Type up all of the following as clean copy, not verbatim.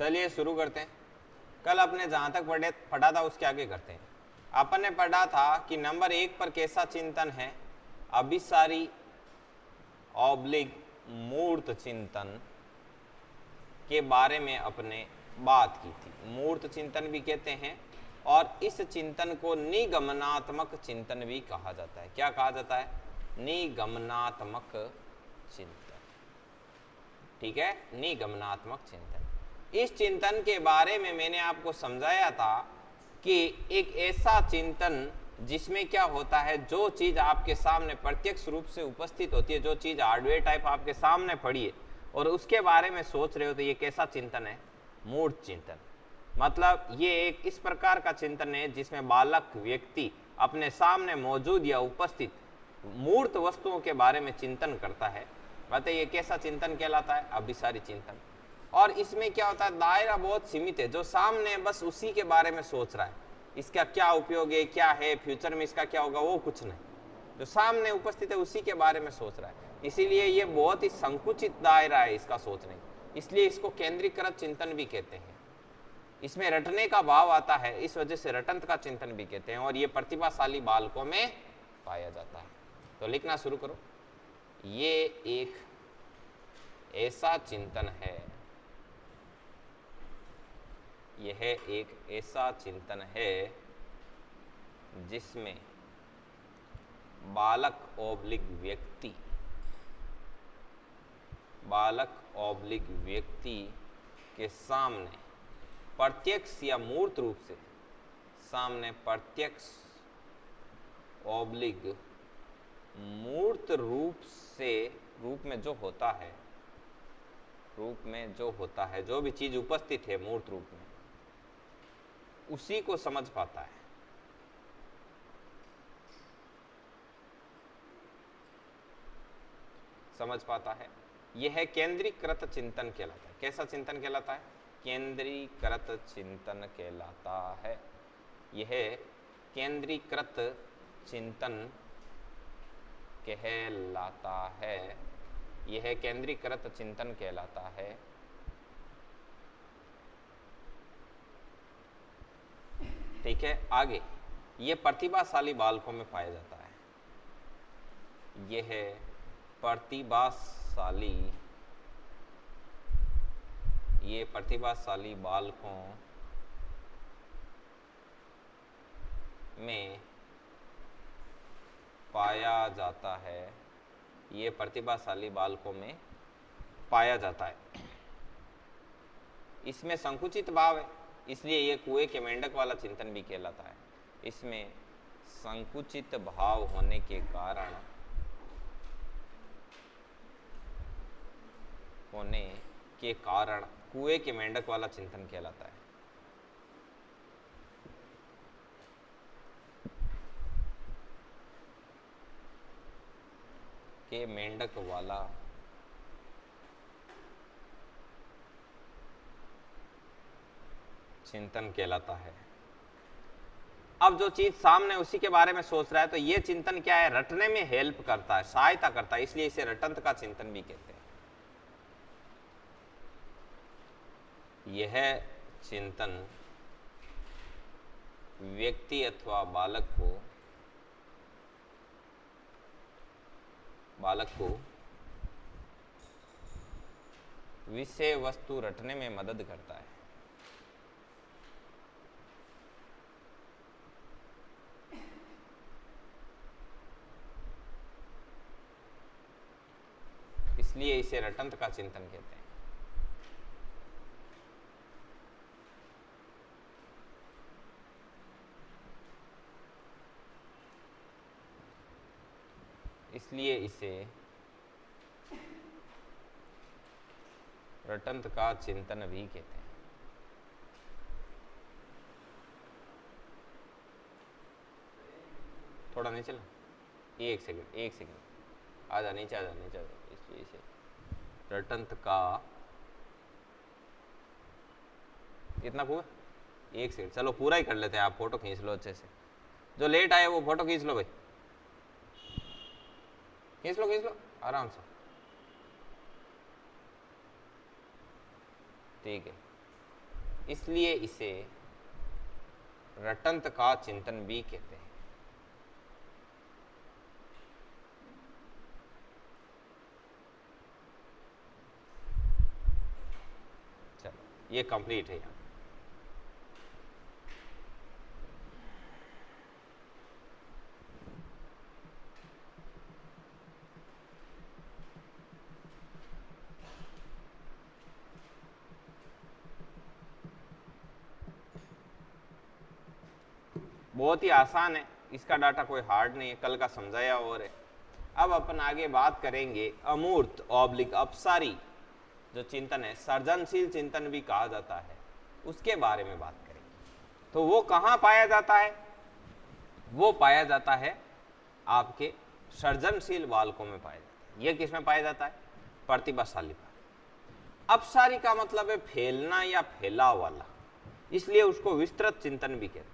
चलिए शुरू करते हैं। कल अपने जहां तक पढ़ा था उसके आगे करते हैं। अपन ने पढ़ा था कि नंबर 1 पर कैसा चिंतन है, अभिसारी ऑब्लिक मूर्त चिंतन के बारे में अपने बात की थी। मूर्त चिंतन भी कहते हैं और इस चिंतन को निगमनात्मक चिंतन भी कहा जाता है। क्या कहा जाता है? निगमनात्मक चिंतन। ठीक है, निगमनात्मक चिंतन। इस चिंतन के बारे में मैंने आपको समझाया था कि एक ऐसा चिंतन जिसमें क्या होता है, जो चीज आपके सामने प्रत्यक्ष रूप से उपस्थित होती है, जो चीज हार्डवेयर टाइप आपके सामने पड़ी है और उसके बारे में सोच रहे हो, तो ये कैसा चिंतन है? मूर्त चिंतन। मतलब ये एक इस प्रकार का चिंतन है जिसमें बालक व्यक्ति अपने सामने मौजूद या उपस्थित मूर्त वस्तुओं के बारे में चिंतन करता है। बताइए ये कैसा चिंतन कहलाता है? अभिसारी चिंतन। और इसमें क्या होता है, दायरा बहुत सीमित है। जो सामने बस उसी के बारे में सोच रहा है, इसका क्या उपयोग है, क्या है, फ्यूचर में इसका क्या होगा, वो कुछ नहीं। जो सामने उपस्थित है उसी के बारे में सोच रहा है। इसीलिए ये बहुत ही संकुचित दायरा है इसका सोचने, इसलिए इसको केंद्रीकृत चिंतन भी कहते हैं। इसमें रटने का भाव आता है, इस वजह से रटंत का चिंतन भी कहते हैं। और ये प्रतिभाशाली बालकों में पाया जाता है। तो लिखना शुरू करो। ये एक ऐसा चिंतन है, यह एक ऐसा चिंतन है जिसमें बालक ऑब्लिक व्यक्ति के सामने प्रत्यक्ष या मूर्त रूप से, सामने प्रत्यक्ष ऑब्लिक मूर्त रूप में जो होता है, जो भी चीज उपस्थित है मूर्त रूप में, उसी को समझ पाता है। यह केंद्रीकृत चिंतन कहलाता है। कैसा चिंतन कहलाता है? केंद्रीकृत चिंतन कहलाता है। यह केंद्रीकृत चिंतन कहलाता है। यह केंद्रीकृत चिंतन कहलाता है। ठीक है, आगे यह प्रतिभाशाली बालकों में पाया जाता है। यह प्रतिभाशाली बालकों में पाया जाता है। ये प्रतिभाशाली बालकों में पाया जाता है। इसमें संकुचित भाव है, इसलिए ये कुएं के मेंढक वाला चिंतन भी कहलाता है। इसमें संकुचित भाव होने के कारण कुएं के मेंढक वाला चिंतन कहलाता है। के मेंढक वाला चिंतन कहलाता है। अब जो चीज सामने उसी के बारे में सोच रहा है, तो ये चिंतन क्या है? रटने में हेल्प करता है, सहायता करता है, इसलिए इसे रटंत का चिंतन भी कहते हैं। यह चिंतन व्यक्ति अथवा बालक को विषय वस्तु रटने में मदद करता है। इसलिए इसे रटंत का चिंतन कहते हैं। इसलिए इसे रटंत का चिंतन भी कहते हैं। थोड़ा नहीं चला, एक सेकंड आजा नीचे आजा। इसलिए इसे रटंत का कितना हुआ? एक सेकंड, चलो पूरा ही कर लेते हैं। आप फोटो खींच लो अच्छे से। जो लेट आए वो फोटो खींच लो भाई, खींच लो आराम से। ठीक है, इसलिए इसे रटंत का चिंतन भी कहते हैं। चलो ये कंप्लीट है यहाँ। बहुत ही आसान है, इसका डाटा कोई हार्ड नहीं है, कल का समझाया और है। अब अपन आगे बात करेंगे अमूर्त ऑब्लिक अपसारी जो चिंतन है, सृजनशील चिंतन भी कहा जाता है, उसके बारे में बात करेंगे। तो वो कहाँ पाया जाता है? वो पाया जाता है आपके सृजनशील बालकों में पाया जाता है। ये किस में पाया जाता है? प्रतिभाशाली बालक। अपसारी का मतलब है फैलना या फैलाव वाला, इसलिए उसको विस्तृत चिंतन भी कहते हैं।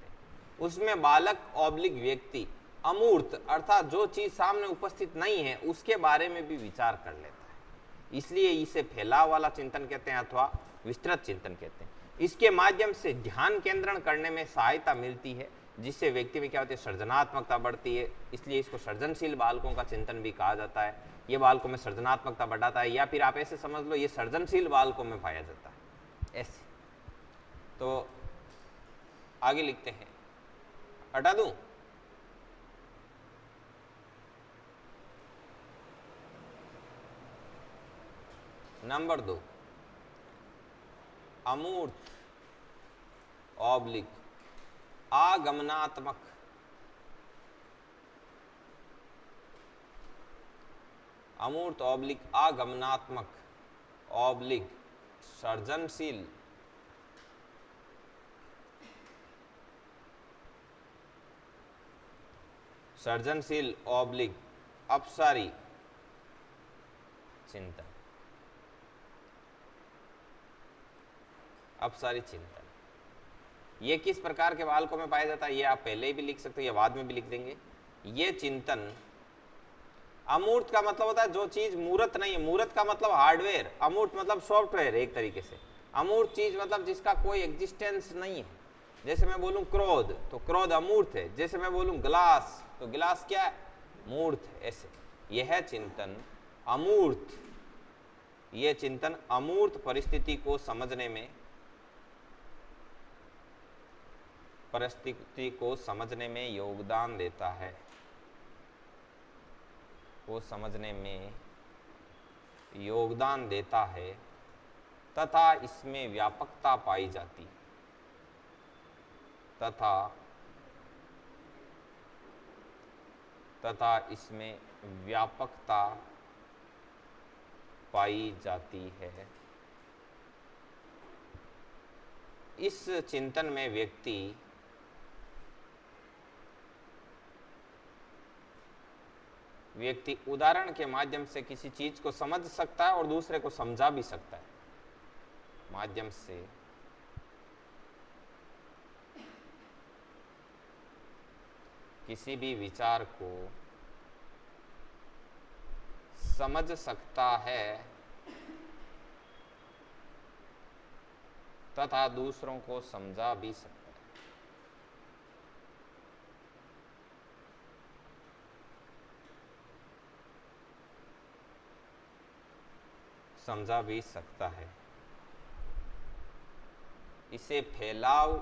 उसमें बालक ऑब्लिक व्यक्ति अमूर्त अर्थात जो चीज सामने उपस्थित नहीं है उसके बारे में भी विचार कर लेता है, इसलिए इसे फैलाव वाला चिंतन कहते हैं अथवा विस्तृत चिंतन कहते हैं। इसके माध्यम से ध्यान केंद्रण करने में सहायता मिलती है, जिससे व्यक्ति में क्या होती है? सृजनात्मकता बढ़ती है, इसलिए इसको सृजनशील बालकों का चिंतन भी कहा जाता है। ये बालकों में सृजनात्मकता बढ़ाता है, या फिर आप ऐसे समझ लो ये सृजनशील बालकों में पाया जाता है ऐसे। तो आगे लिखते हैं, हटा दूं? नंबर 2 अमूर्त ऑब्लिक आगमनात्मक। अमूर्त ऑब्लिक आगमनात्मक ऑब्लिक सृजनशील सृजनशील ऑब्लिक अपसारी चिंतन। अपसारी चिंतन ये किस प्रकार के बालकों में पाया जाता है? ये आप पहले ही भी लिख सकते हो या बाद में भी लिख देंगे। ये चिंतन अमूर्त का मतलब होता है जो चीज मूर्त नहीं है। मूर्त का मतलब हार्डवेयर, अमूर्त मतलब सॉफ्टवेयर एक तरीके से। अमूर्त चीज मतलब जिसका कोई एग्जिस्टेंस नहीं है। जैसे मैं बोलूं क्रोध, तो क्रोध अमूर्त है। जैसे मैं बोलूं गिलास, तो गिलास क्या है? मूर्त है। ऐसे यह चिंतन अमूर्त, यह चिंतन अमूर्त परिस्थिति को समझने में योगदान देता है, को समझने में योगदान देता है तथा इसमें व्यापकता पाई जाती है, तथा इसमें व्यापकता पाई जाती है। इस चिंतन में व्यक्ति उदाहरण के माध्यम से किसी चीज को समझ सकता है और दूसरे को समझा भी सकता है। माध्यम से किसी भी विचार को समझ सकता है तथा दूसरों को समझा भी सकता है। समझा भी सकता है। इसे फैलाव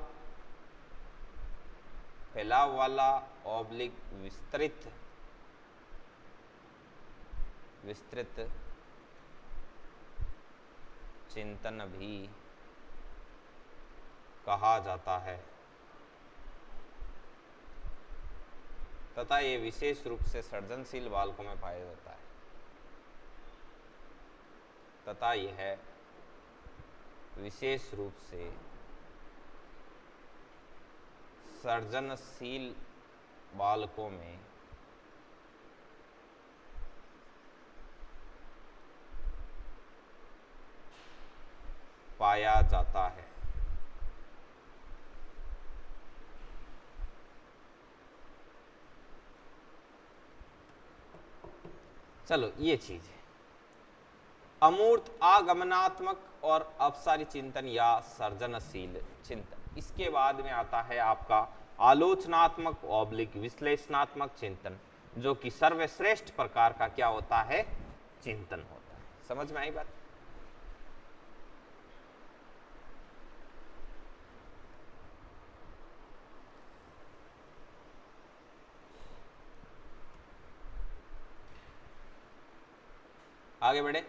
वाला ऑब्लिक विस्तृत चिंतन भी कहा जाता है तथा ये विशेष रूप से सृजनशील बालकों में पाया जाता है तथा यह विशेष रूप से सृजनशील बालकों में पाया जाता है। चलो ये चीज है। अमूर्त आगमनात्मक और अपसारी चिंतन या सर्जनशील चिंतन। इसके बाद में आता है आपका आलोचनात्मक ऑब्लिक विश्लेषणात्मक चिंतन, जो कि सर्वश्रेष्ठ प्रकार का क्या होता है, चिंतन होता है। समझ में आई बात? आगे बढ़े।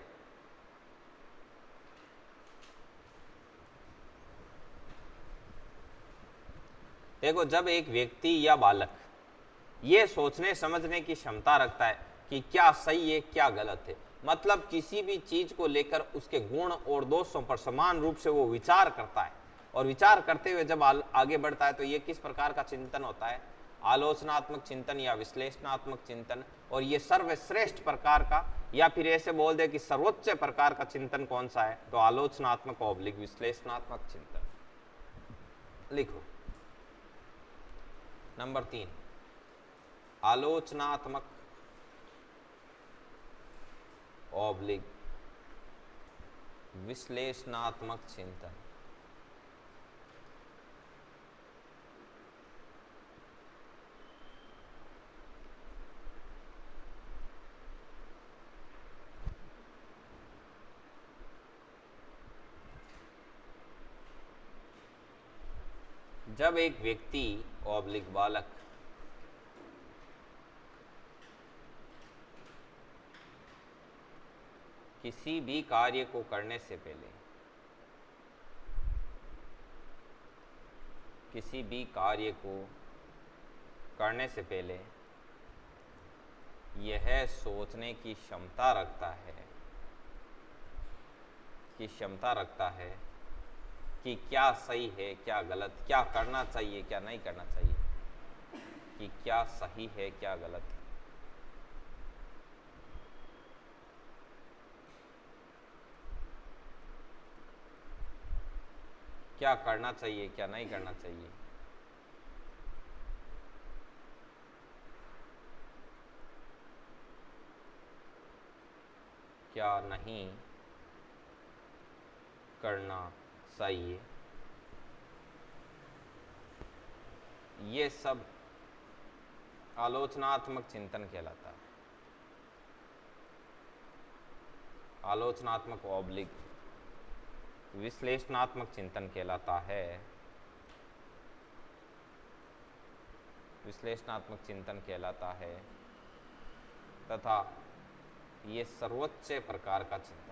देखो, जब एक व्यक्ति या बालक ये सोचने समझने की क्षमता रखता है कि क्या सही है क्या गलत है, मतलब किसी भी चीज को लेकर उसके गुण और दोषों पर समान रूप से वो विचार करता है, और विचार करते हुए जब आगे बढ़ता है, तो ये किस प्रकार का चिंतन होता है, आलोचनात्मक चिंतन या विश्लेषणात्मक चिंतन। और ये सर्वश्रेष्ठ प्रकार का, या फिर ऐसे बोल दे कि सर्वोच्च प्रकार का चिंतन कौन सा है, तो आलोचनात्मक ऑब्लिक विश्लेषणात्मक चिंतन। लिखो नंबर 3, आलोचनात्मक ऑब्लिक विश्लेषणात्मक चिंतन। जब एक व्यक्ति ऑब्लिक बालक किसी भी कार्य को करने से पहले, किसी भी कार्य को करने से पहले यह सोचने की क्षमता रखता है कि क्या सही है क्या गलत, क्या करना चाहिए क्या नहीं करना चाहिए, कि क्या सही है क्या गलत है, क्या करना चाहिए क्या नहीं करना चाहिए, क्या नहीं करना चाहिए, ये सब आलोचनात्मक चिंतन कहलाता है। आलोचनात्मक ऑब्लिक विश्लेषणात्मक चिंतन कहलाता है। विश्लेषणात्मक चिंतन कहलाता है तथा ये सर्वोच्च प्रकार का चिंतन है।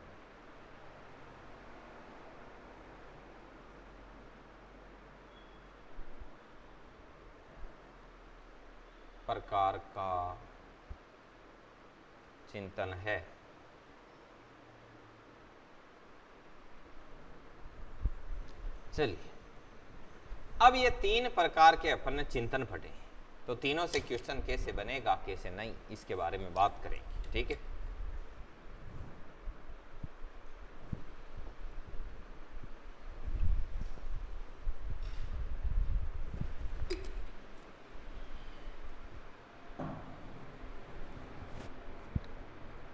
प्रकार का चिंतन है। चलिए, अब ये 3 प्रकार के अपन ने चिंतन पढ़े, तो तीनों से क्वेश्चन कैसे बनेगा कैसे नहीं, इसके बारे में बात करेंगे। ठीक है,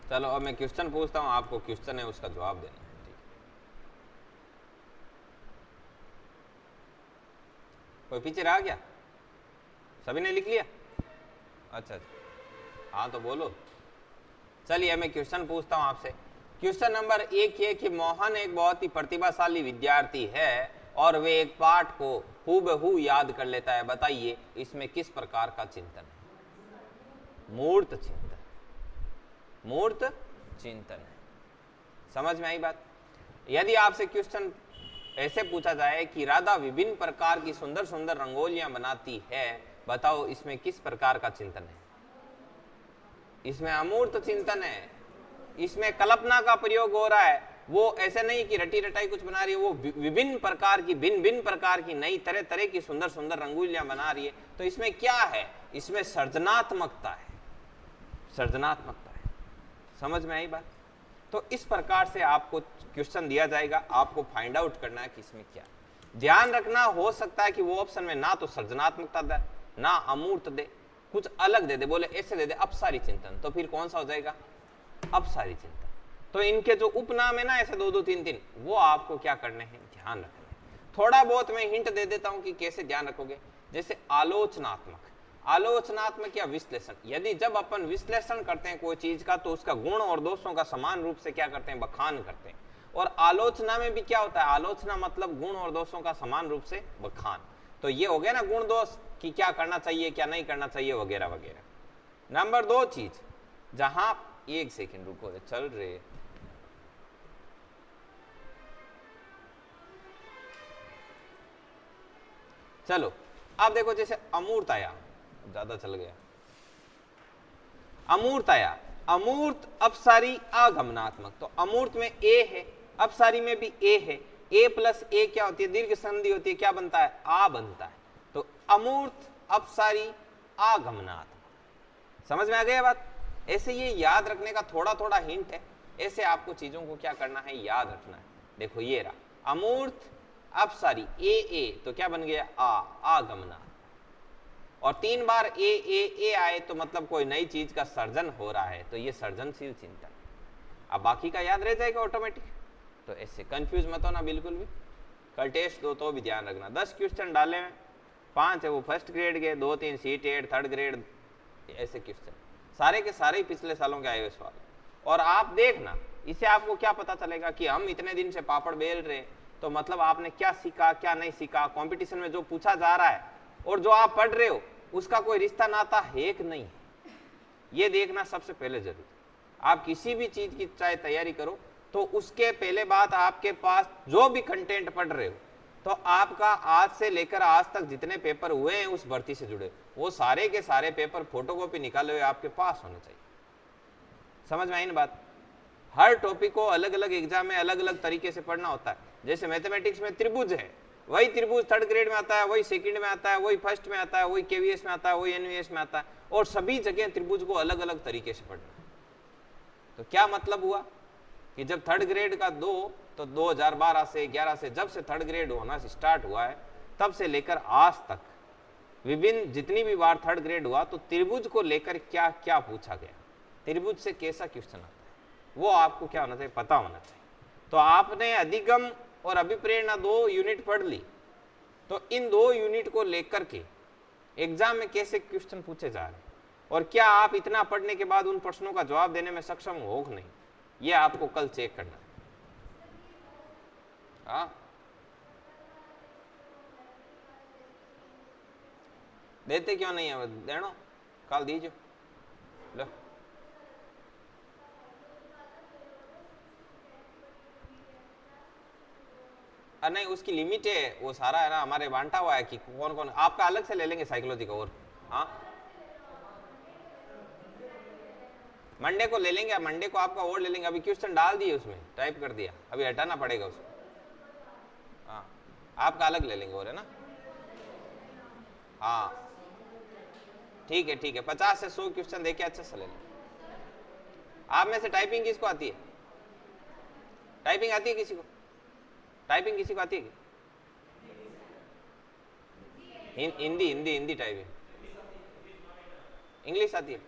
चलो अब मैं क्वेश्चन पूछता हूं, आपको क्वेश्चन है उसका जवाब देना है। ठीक, कोई पीछे रहा क्या? सभी ने लिख लिया? अच्छा, हाँ तो बोलो। चलिए मैं क्वेश्चन पूछता हूं आपसे। क्वेश्चन नंबर 1 ये कि मोहन एक बहुत ही प्रतिभाशाली विद्यार्थी है और वे एक पाठ को हूबहू याद कर लेता है। बताइए इसमें किस प्रकार का चिंतन है? मूर्त चिंतन। मूर्त चिंतन है। समझ में आई बात? यदि आपसे क्वेश्चन ऐसे पूछा जाए कि राधा विभिन्न प्रकार की सुंदर सुंदर रंगोलियां बनाती है, बताओ इसमें किस प्रकार का चिंतन है? इसमें अमूर्त चिंतन है। इसमें कल्पना का प्रयोग हो रहा है। वो ऐसे नहीं कि रटी रटाई कुछ बना रही है, वो विभिन्न प्रकार की भिन्न भिन्न प्रकार की नई तरह तरह की सुंदर सुंदर रंगोलियां बना रही है। तो इसमें क्या है? इसमें सृजनात्मकता है। सृजनात्मकता है। समझ में आई बात? तो इस प्रकार से आपको क्वेश्चन दिया जाएगा, आपको फाइंड आउट करना है कि इसमें क्या। ध्यान रखना, हो सकता है कि वो ऑप्शन में ना तो सृजनात्मकता दे ना अमूर्त दे, कुछ अलग दे दे, बोले ऐसे दे दे अपसारी चिंतन, तो फिर कौन सा हो जाएगा? अपसारी चिंतन। तो इनके जो उपनाम है ना ऐसे 2 2 3 3, वो आपको क्या करने हैं, ध्यान रखना है। थोड़ा बहुत मैं हिंट दे देता हूं कि कैसे ध्यान रखोगे। जैसे आलोचनात्मक, आलोचनात्मक या विश्लेषण, यदि जब अपन विश्लेषण करते हैं कोई चीज का तो उसका गुण और दोषों का समान रूप से क्या करते हैं, बखान करते हैं। और आलोचना में भी क्या होता है, आलोचना मतलब गुण और दोषों का समान रूप से बखान। तो ये हो गया ना गुण दोष कि क्या करना चाहिए क्या नहीं करना चाहिए वगैरह वगैरह। नंबर 2 चीज, जहां, एक सेकंड रुको, चल रहे, चलो आप देखो, जैसे अमूर्तया, ज्यादा चल गया, अमूर्तया, अमूर्त अपसारी आगमनात्मक, तो अमूर्त में ए है, अपसारी में भी ए है, ए प्लस ए क्या होती है, दीर्घ संधि होती है, क्या बनता है, आ बनता है। तो अमूर्त अपसारी आगमनात्मक, समझ में आ गया बात। ऐसे ये याद रखने का थोड़ा थोड़ा हिंट है, ऐसे आपको चीजों को क्या करना है, याद रखना है। देखो ये रहा अमूर्त अपसारी, ए तो क्या बन गया, आगमना, और 3 बार ए आए तो मतलब कोई नई चीज का सर्जन हो रहा है, तो ये सर्जनशील चिंतन। अब बाकी का याद रह जाएगा ऑटोमेटिक। तो ऐसे कंफ्यूज मत होना बिल्कुल भी। कल टेस्ट दो तो भी ध्यान रखना, 10 क्वेश्चन डाले हैं, 5 है वो फर्स्ट ग्रेड के, 2-3 सीटेड थर्ड ग्रेड, ऐसे क्वेश्चन सारे के सारे ही पिछले सालों के आए हुए सवाल। और आप देखना, इसे आपको क्या पता चलेगा कि हम इतने दिन से पापड़ बेल रहे हैं, तो मतलब आपने क्या सीखा क्या नहीं सीखा, कंपटीशन में जो पूछा जा रहा है और जो आप पढ़ रहे हो उसका कोई रिश्ता नाता है कि नहीं, ये देखना सबसे पहले जरूरी। आप किसी भी चीज की चाहे तैयारी करो तो उसके पहले बात, आपके पास जो भी कंटेंट पढ़ रहे हो, तो आपका आज से लेकर आज तक जितने पेपर हुए हैं उस भर्ती से जुड़े, वो सारे के सारे पेपर फोटोकॉपी निकाले हुए आपके पास होने चाहिए। समझ में आई ना बात। हर टॉपिक को अलग अलग एग्जाम में अलग अलग तरीके से पढ़ना होता है। जैसे मैथमेटिक्स में त्रिभुज है, वही त्रिभुज थर्ड ग्रेड में आता है, वही सेकंड में आता है, वही फर्स्ट में आता है, वही केवीएस में आता है, वही एनवीएस में आता है, और सभी जगह त्रिभुज को अलग अलग तरीके से पढ़ना है। तो क्या मतलब हुआ कि जब थर्ड ग्रेड का 2, तो 2012 से 11 से जब से थर्ड ग्रेड होना स्टार्ट हुआ है, तब से लेकर आज तक विभिन्न जितनी भी बार थर्ड ग्रेड हुआ, तो त्रिभुज को लेकर क्या क्या पूछा गया, त्रिभुज से कैसा क्वेश्चन आता है, वो आपको क्या होना चाहिए, पता होना चाहिए। तो आपने अधिगम और अभिप्रेरणा 2 यूनिट पढ़ ली, तो इन 2 यूनिट को लेकर के एग्जाम में कैसे क्वेश्चन पूछे जा रहे हैं, और क्या आप इतना पढ़ने के बाद उन प्रश्नों का जवाब देने में सक्षम हो कि नहीं, ये आपको कल चेक करना है। हाँ, देते क्यों नहीं है, देनो कल दीजिए लो। नहीं, उसकी लिमिट है, वो सारा है ना हमारे बांटा हुआ है कि कौन कौन, आपका अलग से ले लेंगे साइकोलॉजी का। और हाँ, मंडे को ले लेंगे, मंडे को आपका और ले लेंगे। अभी क्वेश्चन डाल दिए उसमें, टाइप कर दिया, अभी हटाना पड़ेगा उसको। हाँ, आपका अलग ले लेंगे और, है ना। हाँ ठीक है ठीक है, 50 से 100 क्वेश्चन देके अच्छे से ले लें। आप में से टाइपिंग किसको आती है, टाइपिंग आती है किसी को, टाइपिंग किसी को आती है? हिंदी हिंदी हिंदी टाइपिंग, इंग्लिश आती है,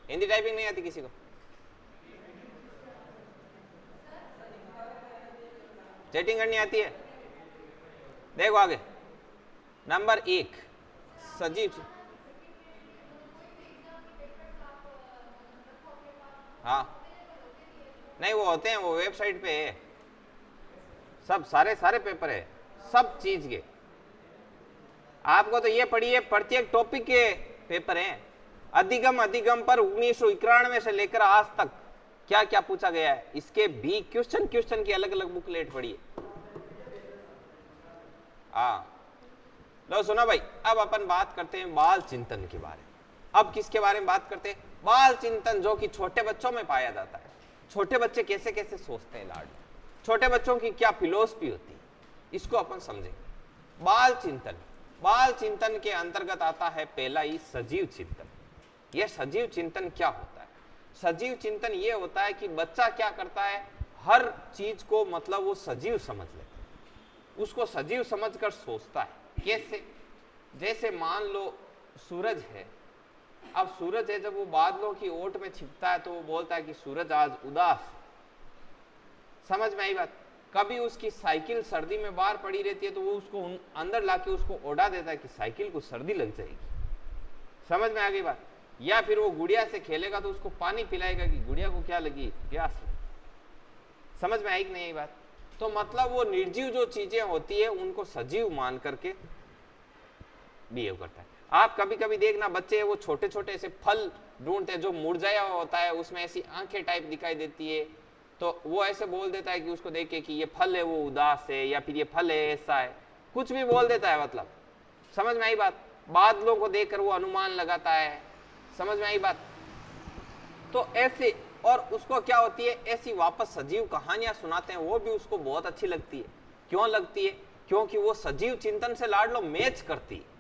हिंदी टाइपिंग नहीं आती किसी को? चैटिंग करनी आती है? देखो आगे, नंबर 1 सजीव, हाँ नहीं वो होते हैं, वो वेबसाइट पे है सब, सारे पेपर है सब चीज के। आपको तो ये पढ़िए, प्रत्येक टॉपिक के पेपर हैं। अधिगम पर 1991 से लेकर आज तक क्या क्या पूछा गया है, इसके भी क्वेश्चन की अलग अलग बुकलेट पढ़िए। हाँ लो सुनो भाई, अब अपन बात करते हैं बाल चिंतन के बारे में। अब किसके बारे में बात करते हैं? बाल चिंतन, जो कि छोटे बच्चों में पाया जाता है। छोटे बच्चे कैसे कैसे सोचते हैं लाड, छोटे बच्चों की क्या फिलोसफी होती है, इसको अपन समझेंगे। बाल चिंतन के अंतर्गत आता है पहला ही सजीव चिंतन। यह सजीव चिंतन क्या होता है? सजीव चिंतन ये होता है कि बच्चा क्या करता है, हर चीज को मतलब वो सजीव समझ लेता है, उसको सजीव समझकर सोचता है। कैसे? जैसे मान लो सूरज है, अब सूरज है, जब वो बादलों की ओट में छिपता है तो वो बोलता है कि सूरज आज उदास। समझ में आई बात? कभी उसकी साइकिल सर्दी में बाहर पड़ी रहती है तो वो उसको अंदर लाके उसको ओढ़ा देता है कि साइकिल को सर्दी लग जाएगी। समझ में आ गई बात? या फिर वो गुड़िया से खेलेगा तो उसको पानी पिलाएगा कि गुड़िया को क्या लगी, प्यास। समझ में आई कि नहीं आई बात? तो मतलब वो निर्जीव जो चीजें होती है उनको सजीव मान करके बिहेव करता है। आप कभी कभी देखना बच्चे वो छोटे छोटे ऐसे फल ढूंढते हैं जो मुरझाया होता है, उसमें ऐसी आंखें टाइप दिखाई देती है, तो वो ऐसे बोल देता है कि उसको देख के कि ये फल है वो उदास है, या फिर ये फल है ऐसा है, कुछ भी बोल देता है। मतलब समझ में आई बात? बादलों को देखकर वो अनुमान लगाता है। समझ में आई बात? तो ऐसे, और उसको क्या होती है, ऐसी वापस सजीव कहानियां सुनाते हैं, वो भी उसको बहुत अच्छी लगती है। क्यों लगती है? क्योंकि वो सजीव चिंतन से लाड लो मैच करती है।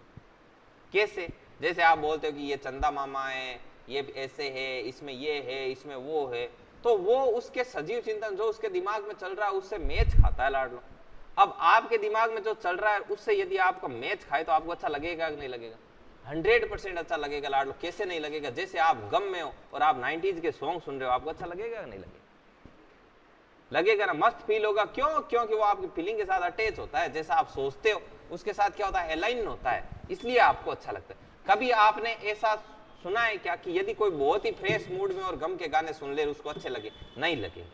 कैसे? जैसे आप बोलते हो कि ये चंदा मामा है, ये ऐसे है, इसमें ये है, इसमें वो है, तो वो उसके सजीव चिंतन जो उसके दिमाग में चल रहा है उससे मैच खाता है लाडलो। अब आपके दिमाग में जो चल रहा है उससे यदि आपका मैच खाए तो आपको अच्छा लगेगा कि नहीं लगेगा? 100% अच्छा लगेगा लाडलो। कैसे नहीं लगेगा? जैसे आप गम में हो और आप 90s के सॉन्ग सुन रहे हो, आपको अच्छा लगेगा कि नहीं लगेगा? लगेगा ना, मस्त फील होगा। क्यों? क्योंकि वो आपकी फीलिंग के साथ अटैच होता है। जैसा आप सोचते हो उसके साथ क्या होता है, अलाइन होता है, इसलिए आपको अच्छा लगता है। कभी आपने ऐसा सुना है क्या कि यदि कोई बहुत ही फ्रेश मूड में और गम के गाने सुन ले उसको अच्छे लगे? नहीं लगेंगे,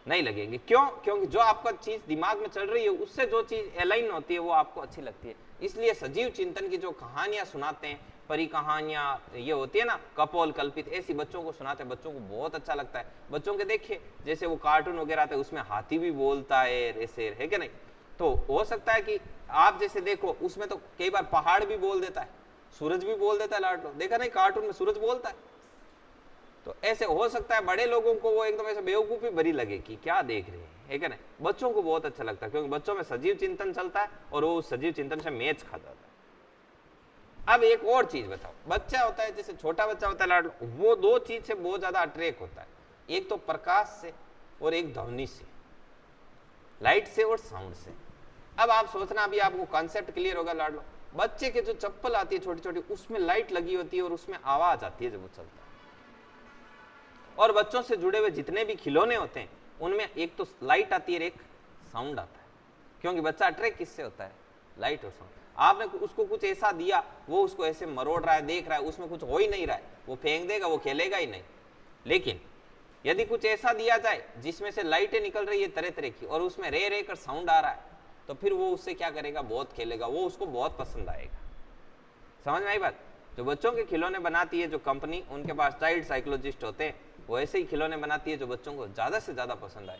नहीं लगेंगे। क्यों? क्योंकि जो आपका चीज दिमाग में चल रही है उससे जो चीज अलाइन होती है वो आपको अच्छी लगती है। इसलिए सजीव चिंतन की जो कहानियां सुनाते हैं, परी कहानियां ये होती है ना, कपोल कल्पित, ऐसी बच्चों को सुनाते हैं, बच्चों को बहुत अच्छा लगता है। बच्चों के देखिए जैसे वो कार्टून वगैरह आते हैं उसमें हाथी भी बोलता है, ऐसे है कि नहीं? तो हो सकता है कि आप जैसे देखो उसमें तो कई बार पहाड़ भी बोल देता है, सूरज भी बोल देता है लाडलो। देखा नहीं कार्टून में सूरज बोलता है? तो ऐसे हो सकता है बड़े लोगों को वो एकदम ऐसे बेवकूफी भरी लगे कि क्या देख रहे हैं, है कि नहीं? बच्चों को बहुत अच्छा लगता है क्योंकि बच्चों में सजीव चिंतन चलता है और वो उस सजीव चिंतन से मैच खाता है। अब एक और चीज बताओ, बच्चा होता है, जैसे छोटा बच्चा होता है लाडलो, वो दो चीज से बहुत ज्यादा अट्रैक्ट होता है, एक तो प्रकाश से और एक ध्वनि से, लाइट से और साउंड से। अब आप सोचना, अभी आपको कॉन्सेप्ट क्लियर होगा लाडलो। बच्चे के जो चप्पल आती है छोटी छोटी, उसमें लाइट लगी होती है और उसमें आवाज आती है जब वो चलता है। और बच्चों से जुड़े हुए जितने भी खिलौने होते हैं उनमें एक तो लाइट आती है, एक साउंड आता है, क्योंकि बच्चा अट्रैक्ट किससे होता है? लाइट और साउंड। आपने उसको कुछ ऐसा दिया, वो उसको ऐसे मरोड़ रहा है, देख रहा है, उसमें कुछ हो ही नहीं रहा है, वो फेंक देगा, वो खेलेगा ही नहीं। लेकिन यदि कुछ ऐसा दिया जाए जिसमें से लाइटें निकल रही है तरह तरह की और उसमें रे रे कर साउंड आ रहा है, तो फिर वो उससे क्या करेगा? बहुत खेलेगा, वो उसको बहुत पसंद आएगा। समझ में आई बात? जो बच्चों के खिलौने बनाती है जो कंपनी, उनके पास चाइल्ड साइकोलॉजिस्ट होते हैं, वो ऐसे ही खिलौने बनाती है जो बच्चों को ज्यादा से ज्यादा पसंद आए।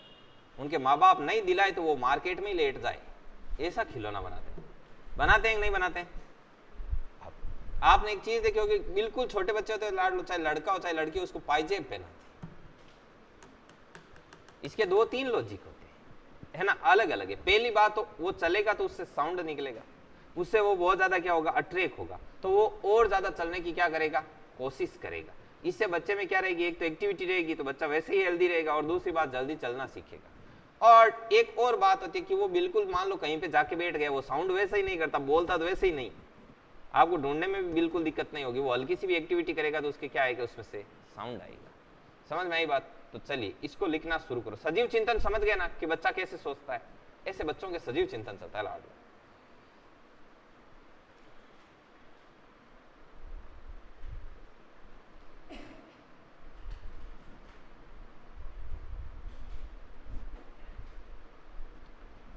उनके माँ बाप नहीं दिलाए तो वो मार्केट में ही लेट जाए, ऐसा खिलौना बनाते हैं। बनाते हैं कि नहीं बनाते हैं? आपने एक चीज देखी होगी, बिल्कुल छोटे बच्चे होते हैं लाड लो, चाहे लड़का हो चाहे लड़की, उसको पायजेब पहनाते। इसके दो तीन लॉजिक होते हैं, है ना, अलग अलग है। पहली बात तो वो चलेगा तो उससे साउंड निकलेगा, उससे वो बहुत ज्यादा क्या होगा? अट्रैक्ट होगा, तो वो और ज्यादा चलने की क्या करेगा? कोशिश करेगा। इससे बच्चे में क्या रहेगी? एक तो एक्टिविटी रहेगी तो बच्चा वैसे ही हेल्दी रहेगा, और दूसरी बात जल्दी चलना सीखेगा। और एक और बात होती है कि वो बिल्कुल मान लो कहीं पे जाके बैठ गया, वो साउंड वैसा ही नहीं करता, बोलता तो वैसे ही नहीं, आपको ढूंढने में भी बिल्कुल दिक्कत नहीं होगी। वो हल्की सी भी एक्टिविटी करेगा तो उसके क्या आएगा? उसमें से साउंड आएगा। समझ में आई बात? तो चलिए इसको लिखना शुरू करो। सजीव चिंतन समझ गए ना कि बच्चा कैसे सोचता है? ऐसे बच्चों के सजीव चिंतन चलता है लाडलो।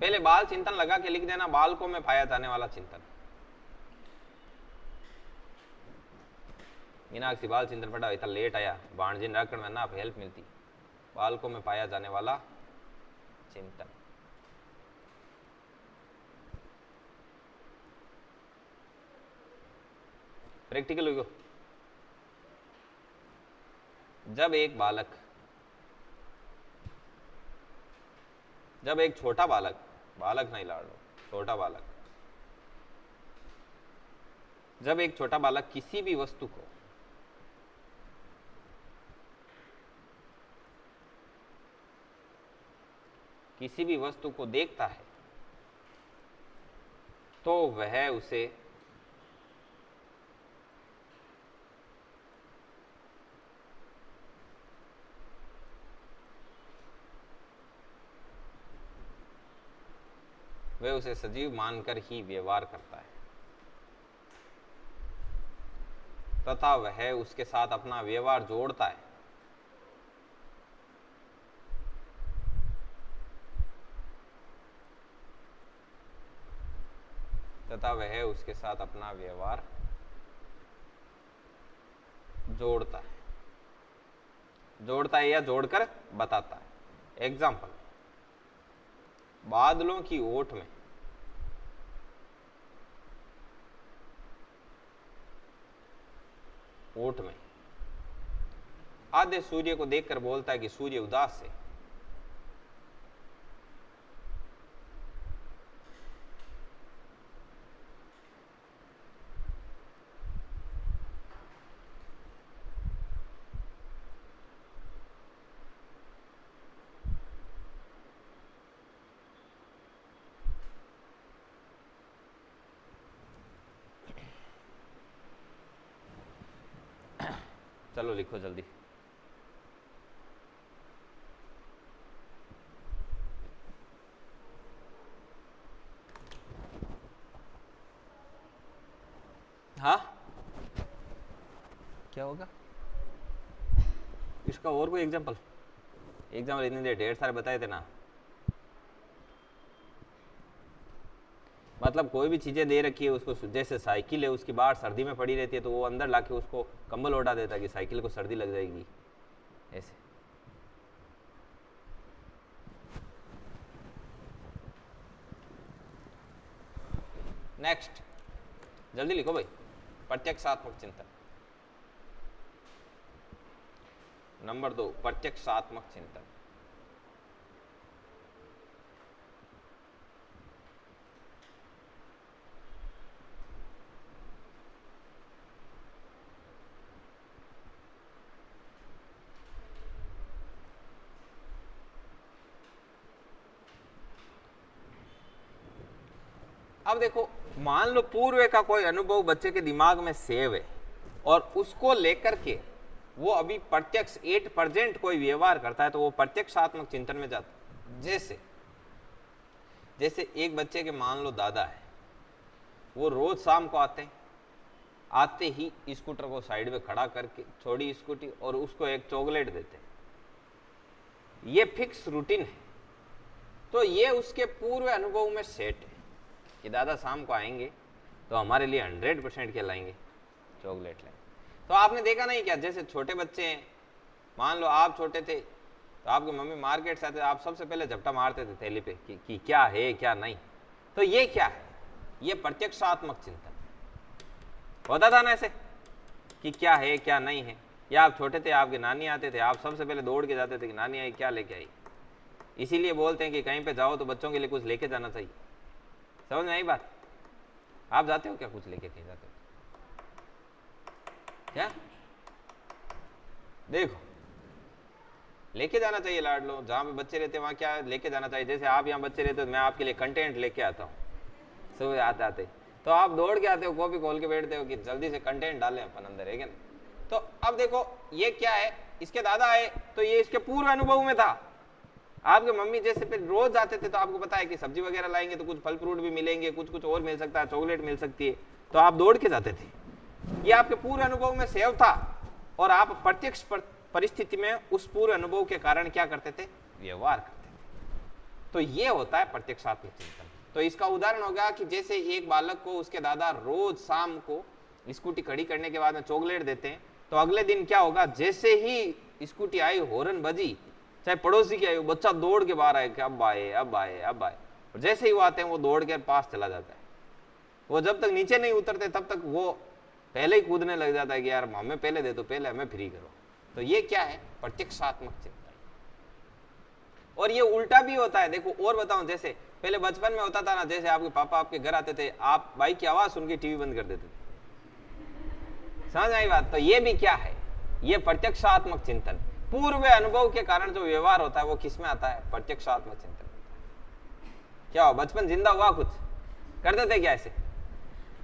पहले बाल चिंतन लगा के लिख देना, बालकों में पाया जाने वाला चिंतन। मीनाक्षी बाल चिंतन पढ़ा, इतना लेट आया, बाणजी निराकरण में ना आप हेल्प मिलती। बालकों में पाया जाने वाला चिंतन। प्रैक्टिकल हुई। जब एक छोटा बालक, बालक नहीं लाड़ लो, छोटा बालक, जब एक छोटा बालक किसी भी वस्तु को देखता है तो वह उसे वह उसे सजीव मानकर ही व्यवहार करता है तथा वह उसके साथ अपना व्यवहार जोड़ता है। तथा वह उसके साथ अपना व्यवहार जोड़ता है, जोड़ता है या जोड़कर बताता है। एग्जाम्पल, बादलों की ओट में आधे सूर्य को देखकर बोलता है कि सूर्य उदास है। चलो लिखो जल्दी। हाँ क्या होगा इसका? और कोई एग्जाम्पल इतने देर ढेर सारे बताए थे ना। मतलब कोई भी चीजें दे रखी है उसको, जैसे साइकिल है उसकी बाहर सर्दी में पड़ी रहती है तो वो अंदर लाके उसको कंबल ओढ़ा देता है कि साइकिल को सर्दी लग जाएगी, ऐसे। नेक्स्ट जल्दी लिखो भाई। प्रत्यक्षात्मक चिंतन नंबर 2, प्रत्यक्षात्मक चिंतन। अब देखो, मान लो पूर्व का कोई अनुभव बच्चे के दिमाग में सेव है और उसको लेकर के वो अभी प्रत्यक्ष 8% कोई व्यवहार करता है तो वो प्रत्यक्षात्मक चिंतन में जाता है। जैसे एक बच्चे के मान लो दादा है, वो रोज शाम को आते ही स्कूटर को साइड में खड़ा करके छोड़ी स्कूटी और उसको एक चॉकलेट देते हैं। ये फिक्स रूटीन है, तो ये उसके पूर्व अनुभव में सेट है कि दादा शाम को आएंगे तो हमारे लिए 100% क्या लाएंगे? चॉकलेट लाएंगे। तो आपने देखा नहीं क्या, जैसे छोटे बच्चे हैं, मान लो आप छोटे थे तो आपकी मम्मी मार्केट से आते, आप सबसे पहले झपटा मारते थे थैली पे कि क्या है क्या नहीं। तो ये क्या है? ये प्रत्यक्षात्मक चिंतन होता था ना ऐसे कि क्या है क्या नहीं है। या आप छोटे थे, आपके नानी आते थे, आप सबसे पहले दौड़ के जाते थे कि नानी आई क्या लेके आई। इसीलिए बोलते हैं कि कहीं पे जाओ तो बच्चों के लिए कुछ लेके जाना चाहिए। समझ में आई बात? आप जाते हो क्या कुछ लेके कहीं जाते हो क्या? देखो, लेके जाना चाहिए लाडलो, जहां पे बच्चे रहते हैं वहां क्या लेके जाना चाहिए। जैसे आप यहाँ बच्चे रहते हो, मैं आपके लिए कंटेंट लेके आता हूँ सुबह आते तो आप दौड़ के आते हो, कॉपी खोल के बैठते हो कि जल्दी से कंटेंट डालें अपन अंदर, है क्या? तो अब देखो ये क्या है, इसके दादा आए तो ये इसके पूर्व अनुभव में था। आपके मम्मी जैसे फिर रोज आते थे तो आपको पता है कि सब्जी वगैरह लाएंगे तो कुछ फल फ्रूट भी मिलेंगे, कुछ और मिल सकता है, चॉकलेट मिल सकती है, तो आप दौड़ के जाते थे। ये आपके पूर्व अनुभव में सेव था और आप प्रत्यक्ष परिस्थिति में उस पूर्व अनुभव के कारण क्या करते थे? व्यवहार करते थे। तो ये होता है प्रत्यक्षात्मक चिंतन। तो इसका उदाहरण होगा कि जैसे एक बालक को उसके दादा रोज शाम को स्कूटी खड़ी करने के बाद में चॉकलेट देते हैं, तो अगले दिन क्या होगा? जैसे ही स्कूटी आई, हॉर्न बजी, चाहे पड़ोसी की आई, बच्चा दौड़ के बाहर आए कि अब आए अब आए अब आए। और जैसे ही वो आते हैं वो दौड़ के पास चला जाता है। वो जब तक नीचे नहीं उतरते तब तक वो पहले ही कूदने लग जाता है कि यार हमें पहले दे दो, पहले हमें फ्री करो। तो ये क्या है? प्रत्यक्षात्मक चिंतन। और ये उल्टा भी होता है। देखो और बताऊं, जैसे पहले बचपन में होता था ना, जैसे आपके पापा आपके घर आते थे, आप बाइक की आवाज सुन के टीवी बंद कर देते थे। समझ आई बात? तो ये भी क्या है? ये प्रत्यक्षात्मक चिंतन। पूर्व अनुभव के कारण जो व्यवहार होता है वो किस में आता है? प्रत्यक्षात्मक चिंतन। क्या हो, बचपन जिंदा हुआ? कुछ करते थे क्या ऐसे?